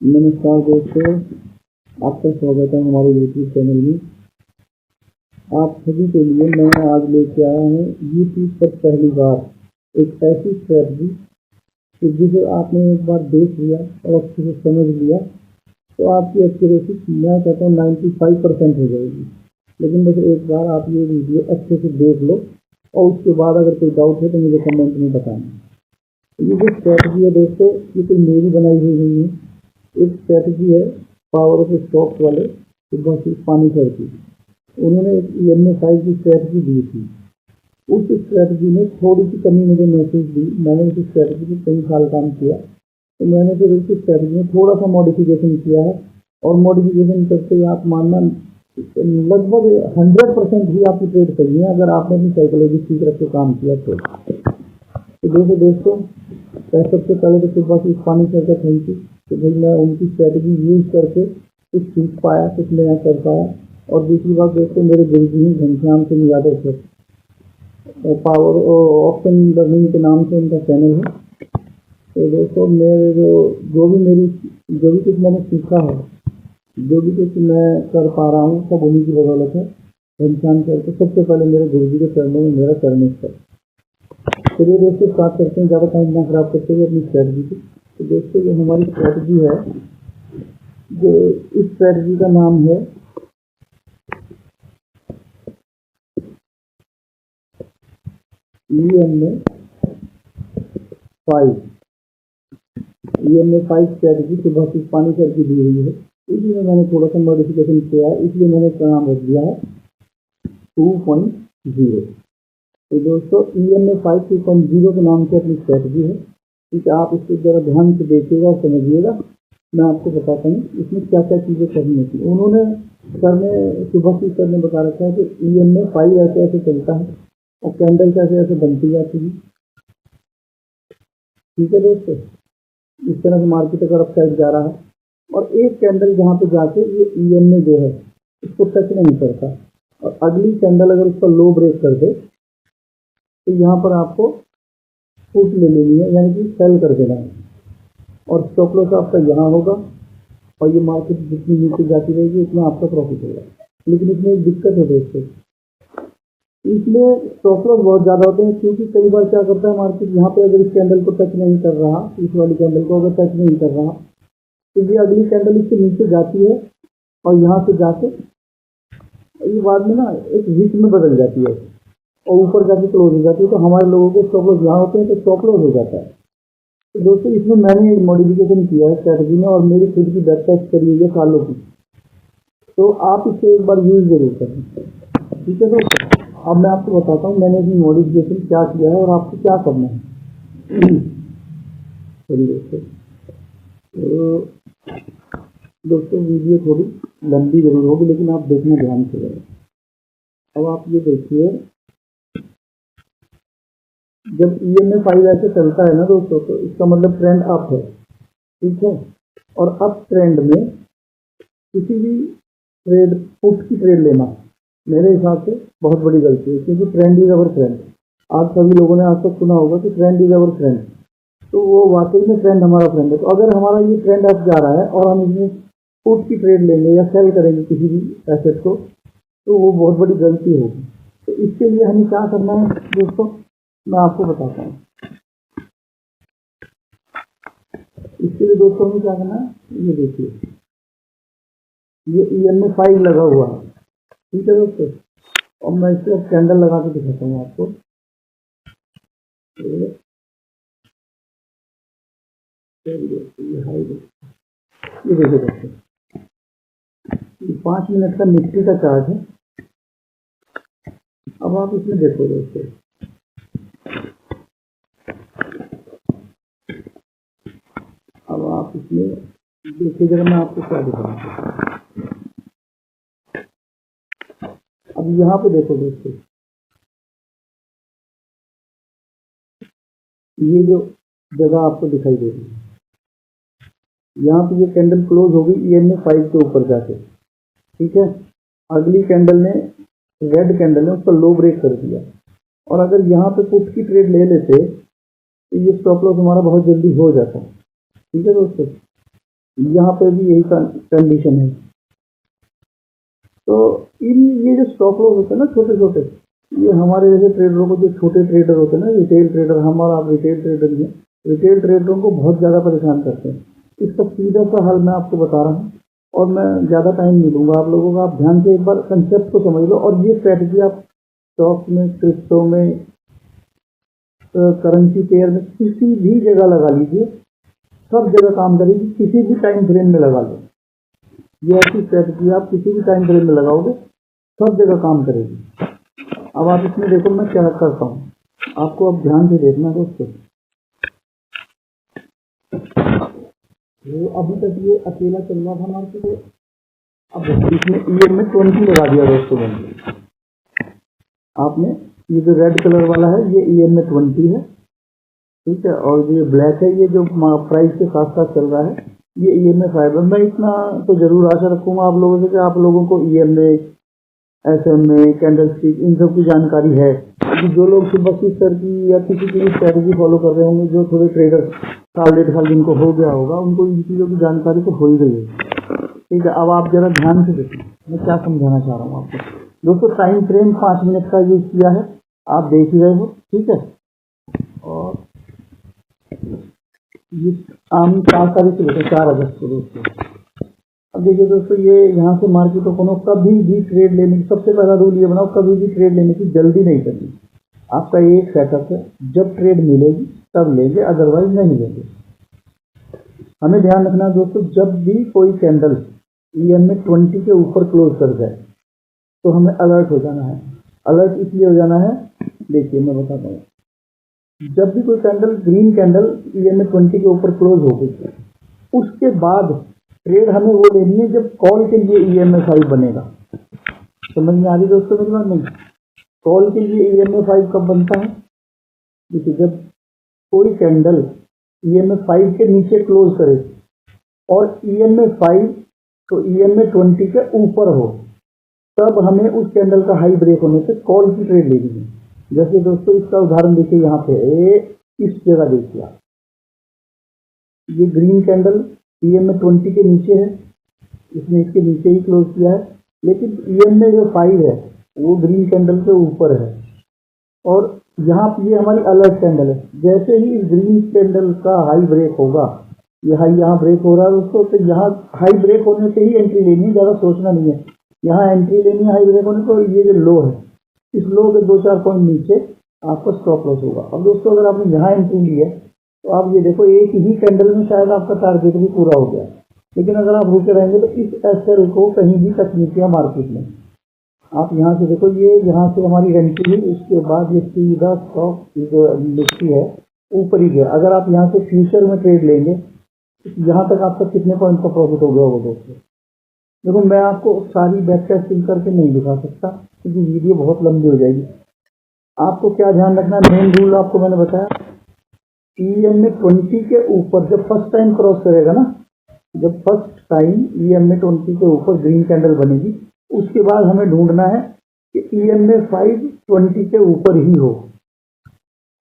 नमस्कार दोस्तों, आपका स्वागत है हमारे यूट्यूब चैनल में। आप सभी के लिए मैं आज लेके आया हूँ यूट्यूब पर पहली बार एक ऐसी स्ट्रेटजी कि जिसे आपने एक बार देख लिया और अच्छे से समझ लिया तो आपकी एक्यूरेसी मैं कहता हूँ 95% हो जाएगी। लेकिन बस एक बार आप ये वीडियो अच्छे से देख लो और उसके बाद अगर कोई डाउट है तो मुझे कमेंट में बताना। ये जो स्ट्रेटजी है दोस्तों, ये कोई मेरी बनाई हुई नहीं है। एक स्ट्रेटजी है पावर ऑफ स्टॉक्स वाले सुभाषिस पानीसर की। उन्होंने एक EMA5 की स्ट्रेटजी दी थी। उस स्ट्रेटजी में थोड़ी सी कमी मुझे महसूस दी। मैंने उस स्ट्रेटजी में कई साल काम किया तो मैंने फिर उस स्ट्रेटजी में थोड़ा सा मॉडिफिकेशन किया है। और मॉडिफिकेशन करके आप मानना लगभग 100% ही आपकी ट्रेड सही है अगर आपने अपनी साइकोलॉजी ठीक रख के काम किया तो देखो दोस्तों, सबसे पहले तो सुभाषिस पानीसर का थैंक यू कि भाई मैं उनकी स्ट्रेटजी यूज करके कुछ सीख पाया, कुछ नया कर पाया। और दूसरी बात दोस्तों, मेरे गुरुजी हैं Ghanshyam Singh Yadav sir, power option learning के नाम से उनका चैनल है। तो दोस्तों मेरे जो भी कुछ मैंने सीखा है, जो भी कुछ मैं कर पा रहा हूँ, सब उन्हीं की बदौलत है। घनश्याम सर को सबसे पहले मेरे गुरुजी के चरणों में मेरा चरण है। चलिए दोस्तों स्टार्ट करते हैं, ज़्यादा टाइम ना खराब करते हुए अपनी स्ट्रेटजी की। तो दोस्तों जो हमारी स्ट्रेटजी है, जो इस स्ट्रेटजी का नाम है EMA5 स्ट्रेटजी सुभाषिस पानीसर की दी हुई है। इसलिए मैंने थोड़ा सा मॉडिफिकेशन किया है, इसलिए मैंने इसका नाम रख दिया है 2.0। तो दोस्तों EMA5 2.0 के नाम से अपनी स्ट्रेटजी है। ठीक है, आप इसको जरा ध्यान से देखिएगा और समझिएगा। मैं आपको बताता हूँ इसमें क्या क्या चीज़ें करनी होती। उन्होंने सुभाषिस सर ने बता रखा है कि EMA5 ऐसे ऐसे चलता है और कैंडल ऐसे ऐसे बनती जाती है। ठीक है दोस्तों, इस तरह से मार्केट अगर अप साइड जा रहा है और एक कैंडल जहाँ पे जाके ये EMA जो है इसको टच नहीं करता और अगली कैंडल अगर उसका लो ब्रेक कर दे तो यहाँ पर आपको पुट ले लेनी है, यानी कि सेल कर देना है। और स्टॉप लॉस आपका यहाँ होगा और ये मार्केट जितनी नीचे जाती रहेगी उतना आपका प्रॉफिट होगा। लेकिन इसमें एक दिक्कत है दोस्तों, इसमें स्टॉप लॉस बहुत ज़्यादा होते हैं, क्योंकि कई बार क्या करता है मार्केट, यहाँ पे अगर इस कैंडल को टच नहीं कर रहा, इस वाली कैंडल को अगर टच नहीं कर रहा तो ये अगली कैंडल इसके नीचे जाती है और यहाँ से जाके ये बाद में ना एक हिट में बदल जाती है और ऊपर जाके क्लोज हो जाती है। तो हमारे लोगों के स्टॉप लॉस यहाँ होते हैं तो स्टॉप लॉस हो जाता है। तो दोस्तों इसमें मैंने एक मॉडिफिकेशन किया है स्ट्रेटजी में और मेरी खुद की बैक टेस्ट करी हुई है सालों की। तो आप इसे एक बार यूज जरूर करें। ठीक है दोस्तों, अब मैं आपको बताता हूँ मैंने इसमें मॉडिफिकेशन क्या किया है और आपको क्या करना है। चलिए दोस्तों वीडियो थोड़ी लंबी जरूर होगी लेकिन आप देखना ध्यान से करें। अब आप ये देखिए, जब EMA5 ऐसे चलता है ना दोस्तों तो इसका मतलब ट्रेंड अप है। ठीक है, और अप ट्रेंड में किसी भी ट्रेड पुट की ट्रेड लेना मेरे हिसाब से बहुत बड़ी गलती है, क्योंकि ट्रेंड इज अवर फ्रेंड। आप सभी लोगों ने आज तक सुना होगा कि ट्रेंड इज अवर फ्रेंड, तो वो वाकई में ट्रेंड हमारा फ्रेंड है। तो अगर हमारा ये ट्रेंड अप जा रहा है और हम इसमें पुट की ट्रेड लेंगे या सेल करेंगे किसी भी एसेट को, तो वो बहुत बड़ी गलती होगी। तो इसके लिए हमें क्या करना है दोस्तों, मैं आपको बताता हूँ। इसके लिए दोस्तों हमें क्या करना है, ये देखिए ये EMA5 लगा हुआ है। ठीक है दोस्तों, और मैं इसको कैंडल लगा के दिखाता हूँ आपको। ये देखिए दोस्तों, ये 5 मिनट का निफ्टी का चार्ट है। अब आप इसमें देखो दोस्तों, अब आप इसमें देखिए जरा मैं आपको क्या दिखाऊंगा। अब यहाँ पे देखो दोस्तों, ये जो जगह आपको दिखाई दे रही है, यहाँ पे ये कैंडल क्लोज हो गई EMA5 के ऊपर जाके। ठीक है, अगली कैंडल ने, रेड कैंडल ने उसका लो ब्रेक कर दिया और अगर यहाँ पे पुट की ट्रेड ले लेते तो ये स्टॉप लॉस हमारा बहुत जल्दी हो जाता है। ठीक है दोस्तों, यहाँ पे भी यही कंडीशन है। तो इन ये जो स्टॉप लॉस होते हैं ना छोटे छोटे, ये हमारे जैसे ट्रेडरों को, जो छोटे ट्रेडर होते हैं ना, रिटेल ट्रेडर, हमारा आप रिटेल ट्रेडर ही है, रिटेल ट्रेडरों को बहुत ज़्यादा परेशान करते हैं। इसका सीधा सा हल मैं आपको बता रहा हूँ, और मैं ज़्यादा टाइम नहीं दूंगा आप लोगों का। आप ध्यान से एक बार कंसेप्ट को समझ लो, और ये स्ट्रैटेजी आप स्टॉक में, क्रिप्टो में, करेंसी पेयर में, किसी भी जगह लगा लीजिए, सब जगह काम करेगी। किसी भी टाइम फ्रेम में लगा लो, ये ऐसी स्ट्रैटेजी आप किसी भी टाइम फ्रेम में लगाओगे, सब जगह काम करेगी। अब आप इसमें देखो मैं क्या करता हूँ, आपको अब ध्यान से देखना दोस्तों। ये अभी तक ये अकेला चल रहा था मार्केट, अब इसमें EMA 20 लगा दिया दोस्तों मैंने। आपने ये जो रेड कलर वाला है ये EMA 20 है, ठीक है, और ये ब्लैक है, ये जो प्राइस के साथ साथ चल रहा है, ये EMA 5 है। मैं इतना तो जरूर आशा रखूंगा आप लोगों से कि आप लोगों को EMA, SMA, कैंडलस्टिक, इन सब की जानकारी है। क्योंकि जो लोग सुबह की सर की या किसी की स्ट्रैटेजी फॉलो कर रहे होंगे, जो थोड़े ट्रेडर साल 1.5 साल जिनको हो गया होगा, उनको इन चीज़ों की जानकारी तो हो ही गई है। ठीक है, अब आप जरा ध्यान से देखिए मैं क्या समझाना चाह रहा हूँ आपको दोस्तों। टाइम फ्रेम 5 मिनट का यूज किया है, आप देख ही रहे हो, ठीक है। और ये आम 4 तारीख से लेकर 4 अगस्त को दोस्तों। अब देखिए दोस्तों, ये यहाँ से मार्केट को कभी भी ट्रेड लेने की, सबसे पहला रूल ये बनाओ, कभी भी ट्रेड लेने की जल्दी नहीं करनी। आपका एक सेटअप है, जब ट्रेड मिलेगी तब लेंगे, अदरवाइज नहीं लेंगे। हमें ध्यान रखना है दोस्तों, जब भी कोई कैंडल EMA 20 के ऊपर क्लोज कर जाए तो हमें अलर्ट हो जाना है। अलर्ट इसलिए हो जाना है, देखिए मैं बताता हूँ। जब भी कोई कैंडल, ग्रीन कैंडल EMA 20 के ऊपर क्लोज हो गई, उसके बाद ट्रेड हमें वो लेनी है जब कॉल के लिए EMA 5 बनेगा। समझ में आ रही दोस्तों मेरी बात? नहीं, कॉल के लिए EMA 5 कब बनता है? देखिए, जब कोई कैंडल EMA 5 के नीचे क्लोज करे और EMA 5 तो EMA 20 के ऊपर हो, तब हमें उस कैंडल का हाई ब्रेक होने से कॉल की ट्रेड लेनी है। जैसे दोस्तों इसका उदाहरण देखिए, यहाँ पे इस जगह देखिए आप, ये ग्रीन कैंडल EMA 20 के नीचे है, इसने इसके नीचे ही क्लोज किया है, लेकिन EMA जो 5 है वो ग्रीन कैंडल के ऊपर है, और यहाँ ये हमारी अलर्ट कैंडल है। जैसे ही इस ग्रीन कैंडल का हाई ब्रेक होगा, ये हाई यहाँ ब्रेक हो रहा है दोस्तों, तो यहाँ हाई ब्रेक होने से ही एंट्री लेनी है, ज़्यादा सोचना नहीं है। यहाँ एंट्री लेनी है हाई ब्रेक होने को, ये जो लो है, इस लो के 2-4 पॉइंट नीचे आपका स्टॉप लॉस होगा। अब दोस्तों अगर आपने यहाँ एंट्री ली है तो आप ये देखो, एक ही कैंडल में शायद आपका टारगेट भी पूरा हो गया, लेकिन अगर आप रुके रहेंगे तो इस SL को कहीं भी टच नहीं किया मार्केट में। आप यहाँ से देखो, ये यहाँ से हमारी एंट्री हुई, उसके बाद ये सीधा स्टॉक जो निफ्टी है ऊपर ही गया। अगर आप यहाँ से फ्यूचर में ट्रेड लेंगे, यहाँ तक आपका कितने पॉइंट का प्रॉफिट हो गया होगा दोस्तों? देखो, मैं आपको सारी बैक टेस्टिंग करके नहीं दिखा सकता क्योंकि वीडियो बहुत लंबी हो जाएगी। आपको क्या ध्यान रखना है, मेन रूल आपको मैंने बताया, EMA 20 के ऊपर जब फर्स्ट टाइम क्रॉस करेगा ना, जब फर्स्ट टाइम EMA 20 के ऊपर ग्रीन कैंडल बनेगी, उसके बाद हमें ढूंढना है कि EMA 5 20 के ऊपर ही हो,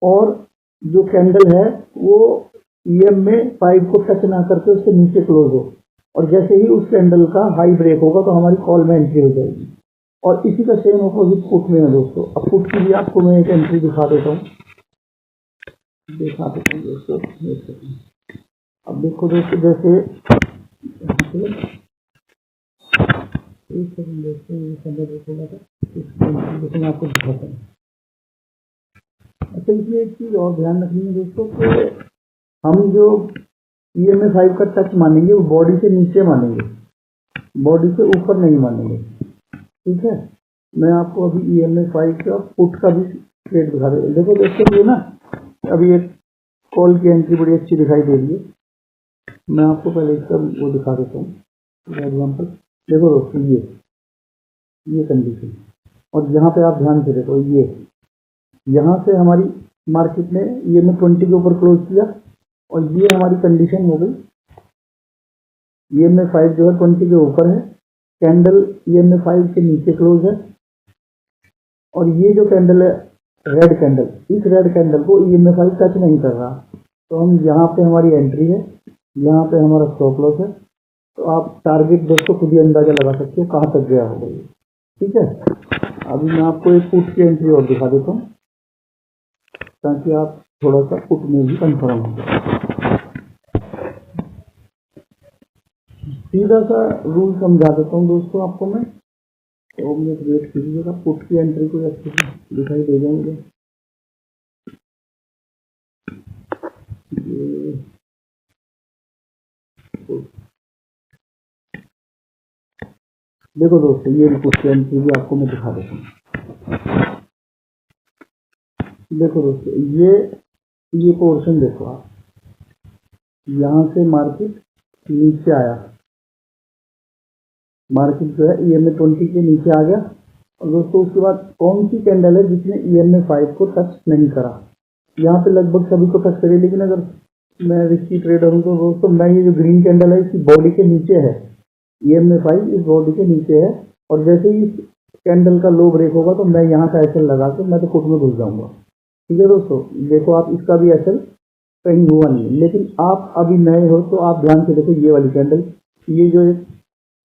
और जो कैंडल है वो EMA 5 को टच ना करके उसके नीचे क्लोज हो, और जैसे ही उस कैंडल का हाई ब्रेक होगा तो हमारी कॉल में एंट्री हो जाएगी। और इसी का सेम अपोजिट पुट में है दोस्तों। अब पुट की भी आपको मैं एक एंट्री दिखा देता हूँ, दोस्तों। अब देखो दोस्तों, जैसे एक सेकंड दोस्तों, ये कैंडल देखोगा था, इसको मैं आपको दिखाता हूँ। अच्छा, इसमें एक चीज़ और ध्यान रखनी है दोस्तों कि हम जो EMA 5 का टच मानेंगे वो बॉडी से नीचे मानेंगे, बॉडी से ऊपर नहीं मानेंगे, ठीक है। मैं आपको अभी EMA 5 का पुट का भी ट्रेड दिखा देता हूँ। देखो दोस्तों, ये ना अभी एक कॉल की एंट्री बड़ी अच्छी दिखाई दे रही है, मैं आपको पहले इसका वो दिखा देता हूँ एग्जाम्पल। देखो दोस्तों, ये कंडीशन, और यहाँ पे आप ध्यान से देखो, ये यहाँ से हमारी मार्केट ने EMA 20 के ऊपर क्लोज किया, और ये हमारी कंडीशन हो गई। EMA 5 जो है 20 के ऊपर है, कैंडल EMA 5 के नीचे क्लोज है, और ये जो कैंडल है रेड कैंडल, इस रेड कैंडल को EMFI टच नहीं कर रहा, तो हम यहाँ पे हमारी एंट्री है, यहाँ पे हमारा स्टॉप लॉस है। तो आप टारगेट दोस्तों खुद ही अंदाजा लगा सकते हो कहाँ तक गया होगा ये। ठीक है, अभी मैं आपको एक पुट की एंट्री और दिखा देता हूँ ताकि आप थोड़ा सा पुट में भी कंफर्म हो जाए। सीधा सा रूल समझा देता हूँ दोस्तों आपको मैं, तो मुझे वेट कीजिएगा, पुट की एंट्री को अच्छे से दिखाई दे जाएंगे। देखो दोस्तों, ये पुट की एंट्री भी आपको मैं दिखा देता हूँ। देखो दोस्तों, ये पोर्शन देखो आप, यहाँ से मार्केट नीचे आया, मार्केट जो है EMA 20 के नीचे आ गया, और दोस्तों उसके बाद कौन सी कैंडल है जिसने EMA 5 को टच नहीं करा? यहाँ पे लगभग सभी को टच करे, लेकिन अगर मैं रिस्की ट्रेडर हूँ तो दोस्तों मैं ये जो ग्रीन कैंडल है इसकी बॉडी के नीचे है, EMA 5 इस बॉडी के नीचे है, और जैसे ही इस कैंडल का लो ब्रेक होगा तो मैं यहाँ का एसएल लगा के मैं तो पुट में घुस जाऊंगा। ठीक है दोस्तों, देखो आप, इसका भी एसएल कहीं हुआ नहीं, लेकिन आप अभी नए हो तो आप ध्यान से देखो, ये वाली कैंडल, ये जो एक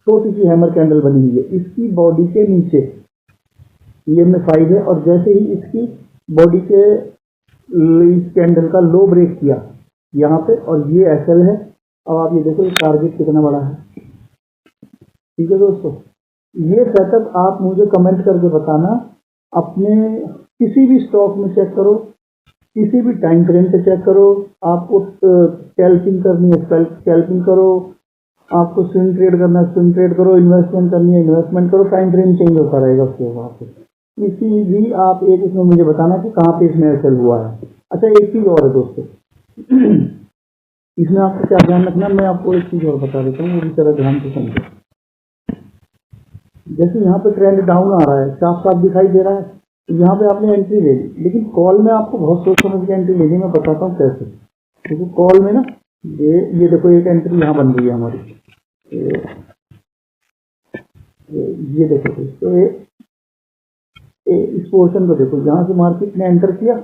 छोटी सी हैमर कैंडल बनी हुई है, इसकी बॉडी के नीचे EMA 5 है, और जैसे ही इसकी बॉडी के इस कैंडल का लो ब्रेक किया यहाँ पे, और ये एसएल है। अब आप ये देखो ये टारगेट कितना बड़ा है। ठीक है दोस्तों, ये सेटअप आप मुझे कमेंट करके बताना, अपने किसी भी स्टॉक में चेक करो, किसी भी टाइम फ्रेम पे चेक करो, आपको स्कैल्पिंग करनी है स्कैल्पिंग करो, आपको स्विंग ट्रेड करना है स्विंग ट्रेड करो, इन्वेस्टमेंट करनी है इन्वेस्टमेंट करो, टाइम फ्रेम चेंज होता रहेगा उसके हिसाब से। किसी भी आप एक इसमें मुझे बताना कि कहाँ पे इसमें एसएल हुआ है। अच्छा, एक चीज़ और है दोस्तों, इसमें आपको क्या ध्यान रखना, मैं आपको एक चीज़ और बता देता हूँ, वो भी तरह ध्यान से समझो। जैसे यहाँ पे ट्रेंड डाउन आ रहा है, साफ साफ दिखाई दे रहा है, तो यहाँ पे आपने एंट्री ले ली, लेकिन कॉल में आपको बहुत सोच समझ के एंट्री लेनी, मैं बताता हूँ कैसे। देखो कॉल में ना, ये देखो एक एंट्री यहाँ बन रही है हमारी, ये देखो तो इस पोर्शन को देखो, यहाँ से मार्केट ने एंटर किया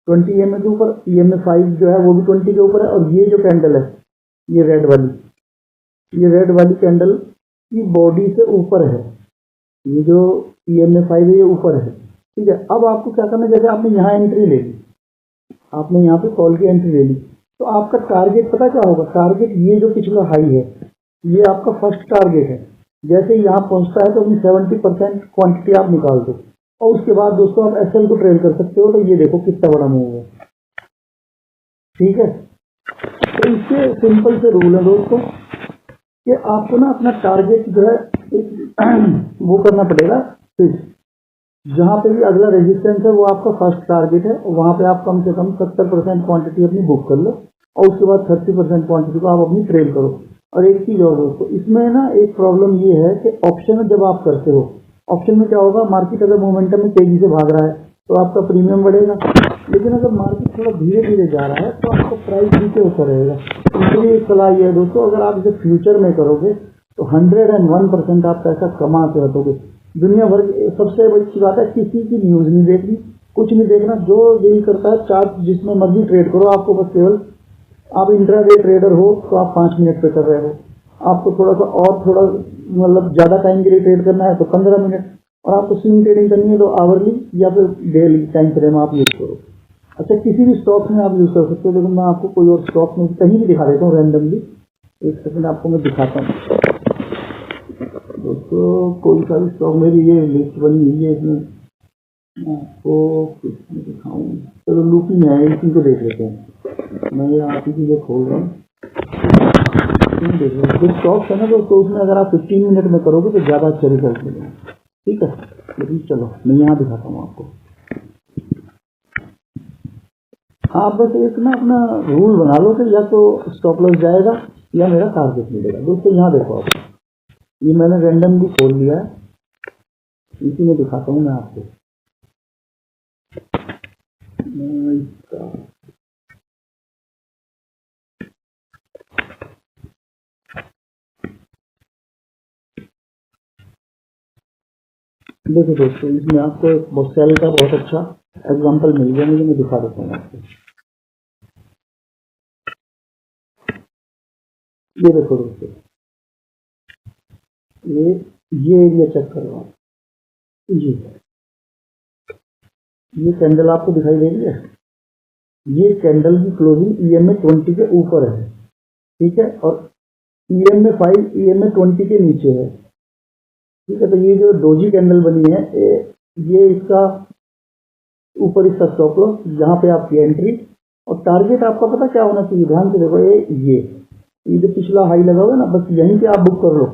20 EMA के ऊपर, EMA 5 जो है वो भी 20 के ऊपर है, और ये जो कैंडल है ये रेड वाली कैंडल की बॉडी से ऊपर है, ये जो EMA 5 है ये ऊपर है। ठीक है, अब आपको क्या करना है, जैसे आपने यहाँ एंट्री ले ली, आपने यहाँ पे कॉल की एंट्री ले ली, तो आपका टारगेट पता क्या होगा? टारगेट ये जो पिछला हाई है ये आपका फर्स्ट टारगेट है। जैसे ही यहाँ पहुँचता है तो अपनी 70% क्वांटिटी आप निकाल दो, और उसके बाद दोस्तों आप एसएल को ट्रेड कर सकते हो। तो ये देखो कितना बड़ा मूव है। ठीक है, तो इससे सिंपल से रूल है दोस्तों कि आपको ना अपना टारगेट जो है वो करना पड़ेगा फिक्स, जहाँ पे भी अगला रेजिस्टेंस है वो आपका फर्स्ट टारगेट है, वहाँ पे आप कम से कम 70% क्वांटिटी अपनी बुक कर लो, और उसके बाद 30% क्वांटिटी को आप अपनी ट्रेड करो। और एक चीज़ और दोस्तों, इसमें ना एक प्रॉब्लम ये है कि ऑप्शन जब आप करते हो, ऑप्शन में क्या होगा, मार्केट अगर मोमेंटम में तेजी से भाग रहा है तो आपका प्रीमियम बढ़ेगा, लेकिन अगर मार्केट थोड़ा धीरे धीरे जा रहा है तो आपका प्राइस नीचे होता रहेगा। इसलिए एक सलाह ये है दोस्तों, अगर आप इसे फ्यूचर में करोगे तो 101% आप पैसा कमा के हटोगे। दुनिया भर सबसे अच्छी बात है, किसी की न्यूज़ नहीं देखनी, कुछ नहीं देखना, जो यही करता है चार्ट जिसमें मर्जी ट्रेड करो, आपको बस केवल, आप इंट्राडे ट्रेडर हो तो आप 5 मिनट पे कर रहे हो, आपको थोड़ा सा और थोड़ा मतलब ज़्यादा टाइम के लिए ट्रेड करना है तो 15 मिनट, और आपको स्विंग ट्रेडिंग करनी है तो आवर्ली या फिर डेली टाइम फ्रेम आप यूज़ करो। अच्छा, किसी भी स्टॉक में आप यूज़ कर सकते हो, लेकिन मैं आपको कोई और स्टॉक में कहीं भी दिखा देता हूँ रैंडमली। एक सेकंड आपको मैं दिखाता हूँ दोस्तों, कोई सा भी स्टॉक, मेरी ये लिस्ट बनी हुई है, इसमें आपको किसमें दिखाऊँ। चलो लूपिंग है, इसी को देख लेते हैं। मैं ये आप ही चीज़ें खोल रहा हूँ, देख रहे जो स्टॉक्स है ना दोस्तों, उसमें अगर आप 15 मिनट में करोगे तो ज़्यादा अच्छे रिजल्ट मिलेंगे। ठीक है, लेकिन चलो मैं यहाँ दिखाता हूँ आपको। आप बस एक ना अपना रूल बना लो कि या तो स्टॉप लॉस जाएगा या मेरा टारगेट मिलेगा। दोस्तों यहाँ देखो आप, ये मैंने रैंडमली खोल लिया है, इसी में दिखाता हूँ मैं आपको। देखो दोस्तों, इसमें आपको सेल का बहुत अच्छा एग्जांपल मिल गया मुझे, मैं दिखा देता हूँ आपको। ये देखो दोस्तों, ये एरिया चेक करो आप, ये कैंडल आपको दिखाई दे रही है, ये कैंडल की क्लोजिंग EMA 20 के ऊपर है, ठीक है, और EMA 5 EMA 20 के नीचे है, ठीक है। तो ये जो डोजी कैंडल बनी है, ये इसका ऊपर इसका स्टॉप लॉस, यहाँ पे आपकी एंट्री, और टारगेट आपका पता क्या होना चाहिए, ध्यान से देखो, ये जो पिछला हाई लगा हुआ है ना, बस यहीं पे आप बुक कर लो,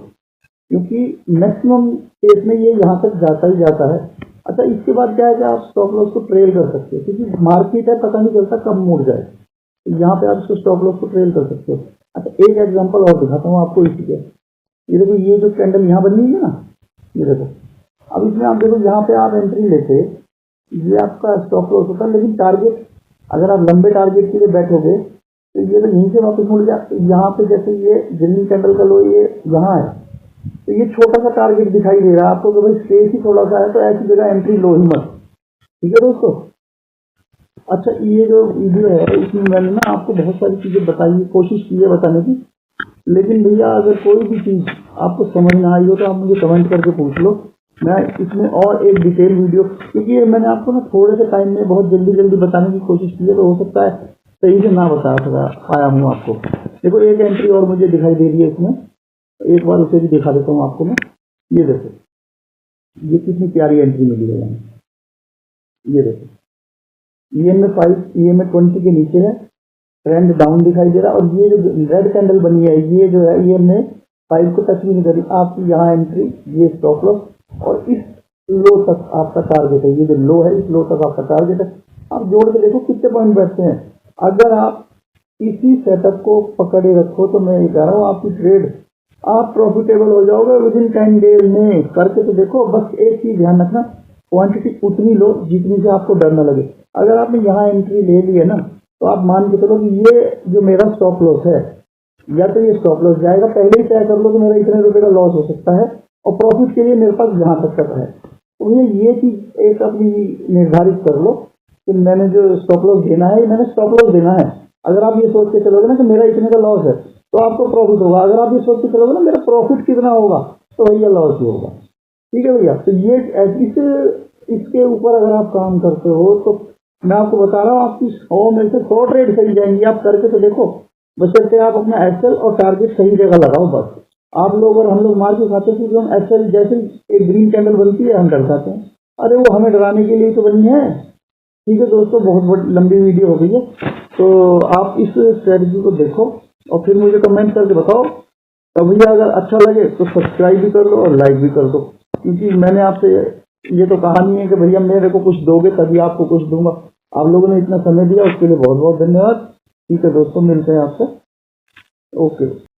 क्योंकि मैक्सिमम केस में ये यहाँ तक जाता ही जाता है। अच्छा, इसके बाद क्या है कि आप स्टॉप लॉस को ट्रेल कर सकते हो, क्योंकि मार्केट है, पता नहीं चलता कब मुड़ जाए, तो यहाँ पे आप इसको स्टॉप लॉस को ट्रेल कर सकते हो। अच्छा, एक एग्जांपल और दिखाता हूँ आपको इसी के। ये देखो, ये जो कैंडल यहाँ बनी हुई है ना, ये देखो, अब इसमें आप देखो, यहाँ पे आप एंट्री लेते, ये आपका स्टॉप लॉस होता है, लेकिन टारगेट अगर आप लंबे टारगेट के लिए बैठोगे तो ये तो यहीं से वापस मुड़ जाए। यहाँ पे जैसे ये ग्रीन कैंडल का लो ये यहाँ है, तो ये छोटा सा टारगेट दिखाई दे रहा है आपको कि भाई स्पेस ही थोड़ा सा है, तो ऐसी जगह एंट्री लो ही मत, ठीक है दोस्तों। अच्छा, ये जो वीडियो है इसमें मैंने ना आपको बहुत सारी चीजें बताई, कोशिश की है बताने की, लेकिन भैया अगर कोई भी चीज आपको समझ ना आई हो तो आप मुझे कमेंट करके पूछ लो, मैं इसमें और एक डिटेल वीडियो, क्योंकि मैंने आपको ना थोड़े से टाइम में बहुत जल्दी बताने की कोशिश की है, तो हो सकता है सही से ना बता पाया हूँ आपको। देखो, एक एंट्री और मुझे दिखाई दे रही है इसमें, एक बार उसे भी दिखा देता हूँ आपको मैं। ये देखो, ये कितनी प्यारी एंट्री मिली है, ये देखो, EMA 5 EMA 20 के नीचे है, ट्रेंड डाउन दिखाई दे रहा है, और ये जो रेड कैंडल बनी है, ये जो है EMA 5 को टच भी नहीं करी, आपकी यहाँ एंट्री, ये स्टॉप लॉस, और इस लो तक आपका टारगेट है, ये जो लो है इस लो तक आपका टारगेट है। आप जोड़ के देखो कितने पॉइंट बैठते हैं। अगर आप इसी सेटअप को पकड़े रखो तो मैं ये कह रहा हूँ, आपकी ट्रेड आप प्रॉफिटेबल हो जाओगे विद इन 10 डेज में। करके तो देखो, बस एक चीज ध्यान रखना, क्वांटिटी उतनी लो जितनी से आपको डर न लगे। अगर आपने यहाँ एंट्री ले ली है ना, तो आप मान के चलो कि ये जो मेरा स्टॉप लॉस है, या तो ये स्टॉप लॉस जाएगा, पहले ही तय कर लो कि मेरा इतने रुपए का लॉस हो सकता है, और प्रॉफिट के लिए मेरे पास यहाँ तक है। तो ये चीज एक अपनी निर्धारित कर लो कि मैंने जो स्टॉप लॉस देना है, मैंने स्टॉप लॉस देना है। अगर आप ये सोच के चलोगे ना कि मेरा इतने का लॉस है, तो आपको प्रॉफिट होगा। अगर आप ये सोच के चलोगे ना मेरा प्रॉफिट कितना होगा, तो भैया लॉस ही होगा, ठीक है भैया। तो ये इसके ऊपर अगर आप काम करते हो तो मैं आपको बता रहा हूँ, आपकी 100 में से 100 ट्रेड सही जाएंगी। आप करके तो देखो, बशर्ते आप अपना एसएल और टारगेट सही जगह लगाओ। बस आप लोग और हम लोग मार के खाते हैं कि हम एसएल जैसे एक ग्रीन कैंडल बनती है हम डर जाते हैं, अरे वो हमें डराने के लिए तो बनी है। ठीक है दोस्तों, बहुत बड़ी लंबी वीडियो हो गई है, तो आप इस स्ट्रेटजी को देखो और फिर मुझे कमेंट करके बताओ। तो भैया अगर अच्छा लगे तो सब्सक्राइब भी कर लो और लाइक भी कर दो, क्योंकि मैंने आपसे ये तो कहा नहीं है कि भैया मेरे को कुछ दोगे तभी आपको कुछ दूंगा। आप लोगों ने इतना समय दिया उसके लिए बहुत बहुत धन्यवाद। ठीक है दोस्तों, मिलते हैं आपसे, ओके।